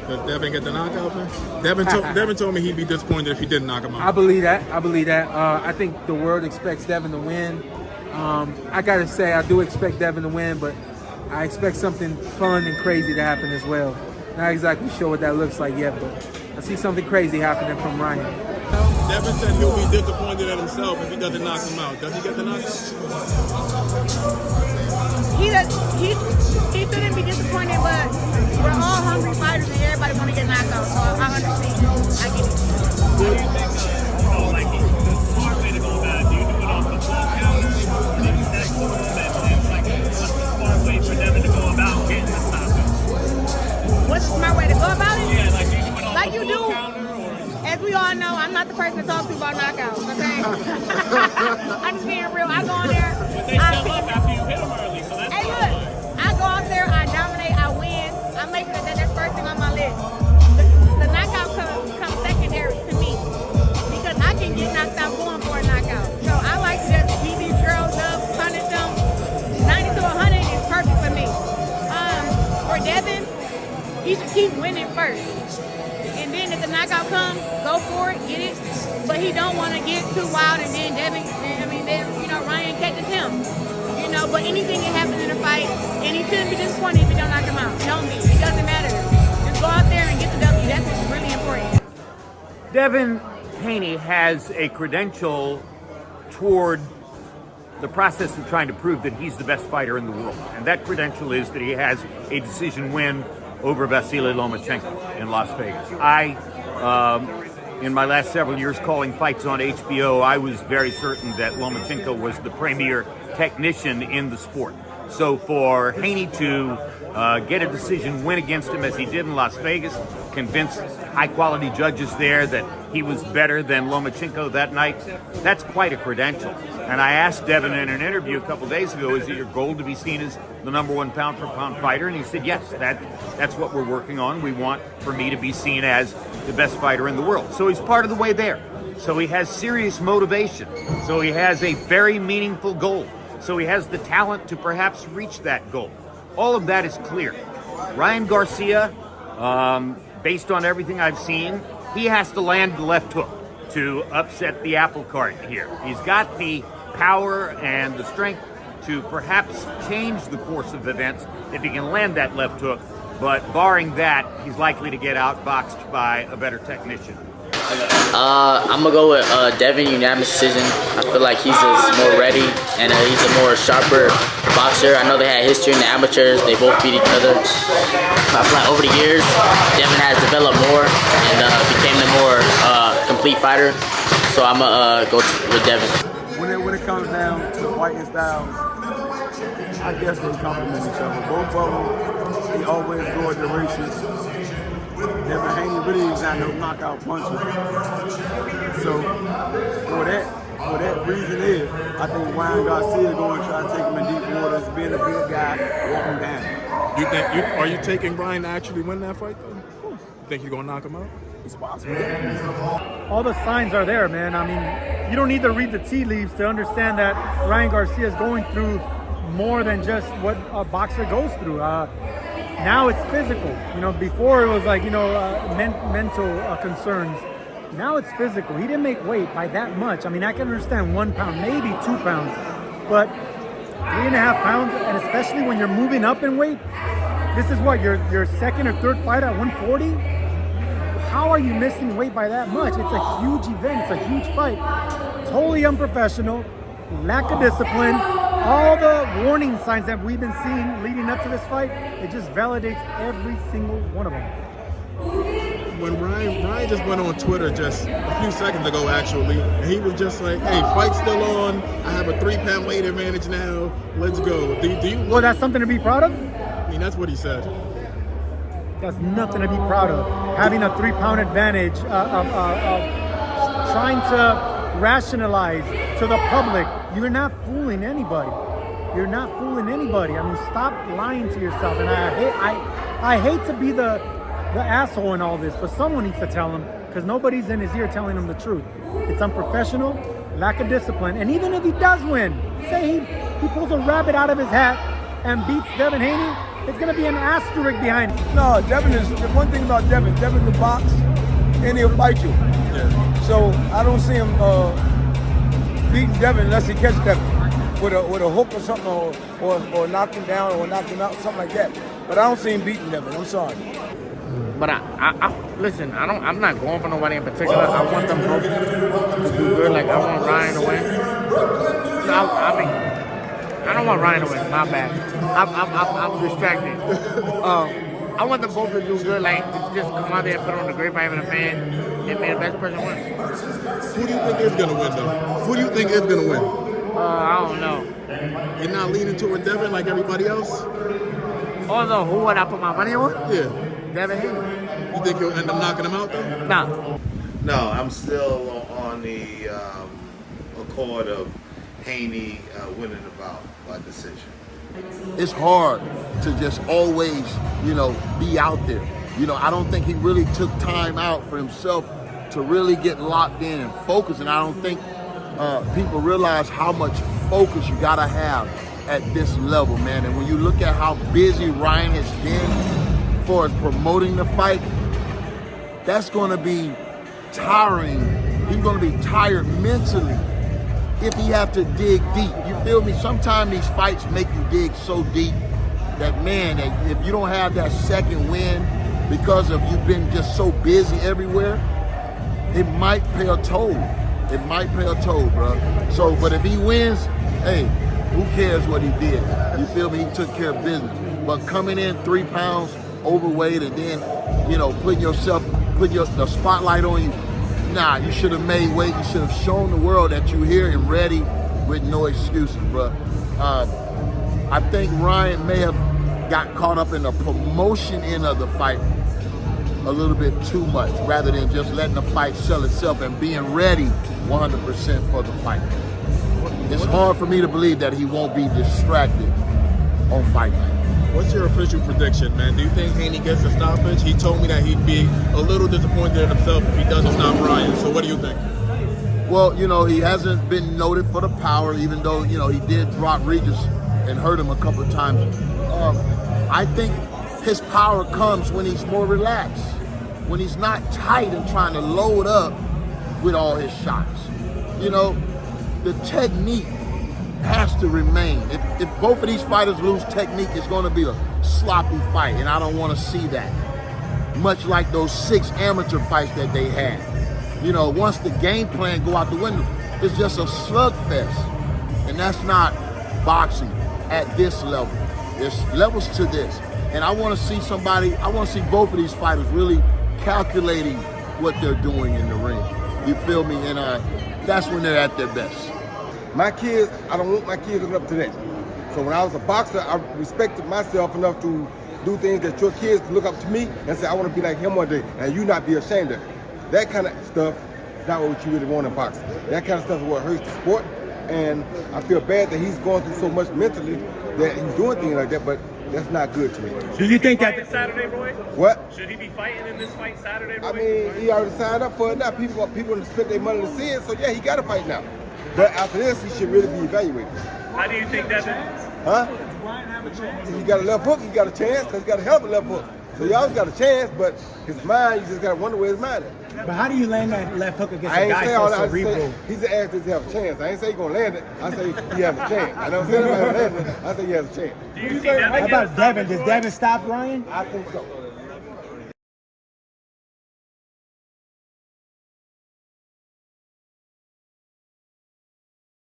Does Devin get the knockout, man? Devin told me he'd be disappointed if he didn't knock him out. I believe that. I think the world expects Devin to win. I gotta say, I do expect Devin to win, but I expect something fun and crazy to happen as well. Not exactly sure what that looks like yet, but I see something crazy happening from Ryan. Devin said he'll be disappointed at himself if he doesn't knock him out. Does he get the knockout? He shouldn't be disappointed, but we're all hungry fighters and everybody want to get knocked out, so I understand. I get it. Do you think, like, the smart way to go about it, do you do it off the full count, maybe stack some of them, and like, what's the smart way for Devin to go about getting this knockout? What's the smart way to go about it? Yeah, like, do you do it off like the you full do. counter, or? As we all know, I'm not the person to talk to about knockouts, okay? I'm just being real. I go on there. But they still up after you hit them early, so that's Hey, look, I go out there, I dominate, I win. I make sure that that's first thing on my list. The knockout comes secondary to me because I can get knocked out going for a knockout. So I like to just beat these girls up, punish them. 90 to 100 is perfect for me. For Devin, he should keep winning first. And then if the knockout comes, go for it, get it. But he don't want to get too wild and then Ryan catches him. But anything can happen in a fight, and he shouldn't be disappointed if you don't knock him out. Don't be. It doesn't matter. Just go out there and get the W. That's what's really important. Devin Haney has a credential toward the process of trying to prove that he's the best fighter in the world. And that credential is that he has a decision win over Vasily Lomachenko in Las Vegas. In my last several years calling fights on HBO, I was very certain that Lomachenko was the premier technician in the sport. So for Haney to get a decision win against him as he did in Las Vegas, convince high-quality judges there that he was better than Lomachenko that night, that's quite a credential. And I asked Devin in an interview a couple days ago, is it your goal to be seen as the #1 pound-for-pound fighter? And he said, yes, that's what we're working on. We want for me to be seen as the best fighter in the world. So he's part of the way there. So he has serious motivation. So he has a very meaningful goal. So he has the talent to perhaps reach that goal. All of that is clear. Ryan Garcia, based on everything I've seen, he has to land the left hook to upset the apple cart here. He's got the power and the strength to perhaps change the course of events if he can land that left hook. But barring that, he's likely to get outboxed by a better technician. I'm gonna go with Devin, unanimous decision. I feel like he's just more ready and he's a more sharper boxer. I know they had history in the amateurs. They both beat each other. I feel like over the years, Devin has developed more and became a more complete fighter. So I'm gonna go with Devin. When it comes down to fighting styles, I guess they complement each other. Both of them, they always go at the races. Devin Haney really is not no knockout puncher. So for that reason I think Ryan Garcia is going to try to take him in deep waters, being a big guy, walk him down. Are you taking Ryan to actually win that fight though? Of course. You think you're gonna knock him out? It's possible. All the signs are there, man. I mean, you don't need to read the tea leaves to understand that Ryan Garcia is going through more than just what a boxer goes through. Now it's physical. Before it was like, mental concerns. Now it's physical. He didn't make weight by that much. I mean, I can understand 1 pound, maybe 2 pounds, but 3.5 pounds, and especially when you're moving up in weight, this is what, your second or third fight at 140? How are you missing weight by that much? It's a huge event. It's a huge fight. Totally unprofessional, lack of discipline. All the warning signs that we've been seeing leading up to this fight, it just validates every single one of them. When Ryan just went on Twitter just a few seconds ago, actually, and he was just like, hey, fight's still on. I have a 3-pound weight advantage now. Let's go. Do you? Well, that's something to be proud of? I mean, that's what he said. That's nothing to be proud of. Having a 3-pound advantage, trying to rationalize to the public, you're not fooling anybody. You're not fooling anybody. I mean, stop lying to yourself. And I hate to be the asshole in all this, but someone needs to tell him, because nobody's in his ear telling him the truth. It's unprofessional, lack of discipline. And even if he does win, say he pulls a rabbit out of his hat and beats Devin Haney, it's going to be an asterisk behind it. No, Devin is the one thing about Devin. Devin can box and he'll fight you. Yeah. So I don't see him beating Devin unless he catches Devin with a hook or something, or knock him down or knock him out, something like that. But I don't see him beating Devin. I'm sorry. But listen. I'm not going for nobody in particular. I want them both to do good. Like I want Ryan to win. No, I don't want Ryan to win. My bad. I'm distracted. I want them both to do good. Like just come out there and put on the grapevine of the fan and may the best person win. Who do you think is going to win, though? Who do you think is going to win? I don't know. You're not leaning toward Devin like everybody else? Oh no, who would I put my money on? Yeah. Devin Haney. You think he'll end up knocking him out, though? Nah. No, I'm still on the accord of Haney winning the bout by decision. It's hard to just always, be out there. I don't think he really took time out for himself to really get locked in and focus. And I don't think people realize how much focus you gotta have at this level, man. And when you look at how busy Ryan has been for promoting the fight, that's gonna be tiring. He's gonna be tired mentally if he have to dig deep. You feel me? Sometimes these fights make you dig so deep that, man, that if you don't have that second win because of you've been just so busy everywhere, it might pay a toll. It might pay a toll, bro. So, but if he wins, hey, who cares what he did? You feel me? He took care of business. But coming in 3 pounds overweight and then, putting the spotlight on you, nah, you should have made weight. You should have shown the world that you're here and ready with no excuses, bro. I think Ryan may have got caught up in the promotion end of the fight a little bit too much, rather than just letting the fight sell itself and being ready 100% for the fight. It's hard for me to believe that he won't be distracted on fight night. What's your official prediction, man? Do you think Haney gets a stoppage? He told me that he'd be a little disappointed in himself if he doesn't stop Ryan. So what do you think? Well, he hasn't been noted for the power, even though, he did drop Regis and hurt him a couple of times. I think his power comes when he's more relaxed, when he's not tight and trying to load up with all his shots. The technique has to remain. If both of these fighters lose technique, it's going to be a sloppy fight, and I don't want to see that. Much like those 6 amateur fights that they had. Once the game plan go out the window, it's just a slugfest, and that's not boxing at this level. There's levels to this, and I want to see both of these fighters really calculating what they're doing in the ring. You feel me? And that's when they're at their best. My kids, I don't want my kids looking up to that. So when I was a boxer, I respected myself enough to do things that your kids can look up to me and say, I want to be like him one day, and you not be ashamed of it. That kind of stuff is not what you really want in boxing. That kind of stuff is what hurts the sport, and I feel bad that he's going through so much mentally that he's doing things like that, but that's not good to me. Do you think that Saturday, Roy? What? Should he be fighting in this fight Saturday, Roy? I mean, he already signed up for it now. People spent their money to see it, so yeah, he got to fight now. But after this, he should really be evaluated. How do you think that? Huh? If he got a left hook, he got a chance, because he got a hell of a left hook. So he always got a chance, but his mind, you just got to wonder where his mind is. But how do you land that left hook against I a ain't guy say so all that. I cerebral? say he's an actor to have a chance. I ain't say he's going to land it. I say he has a chance. I don't say anybody land it. I say he has a chance. Do you see that? How about Devin? Does Devin stop Ryan? I think so.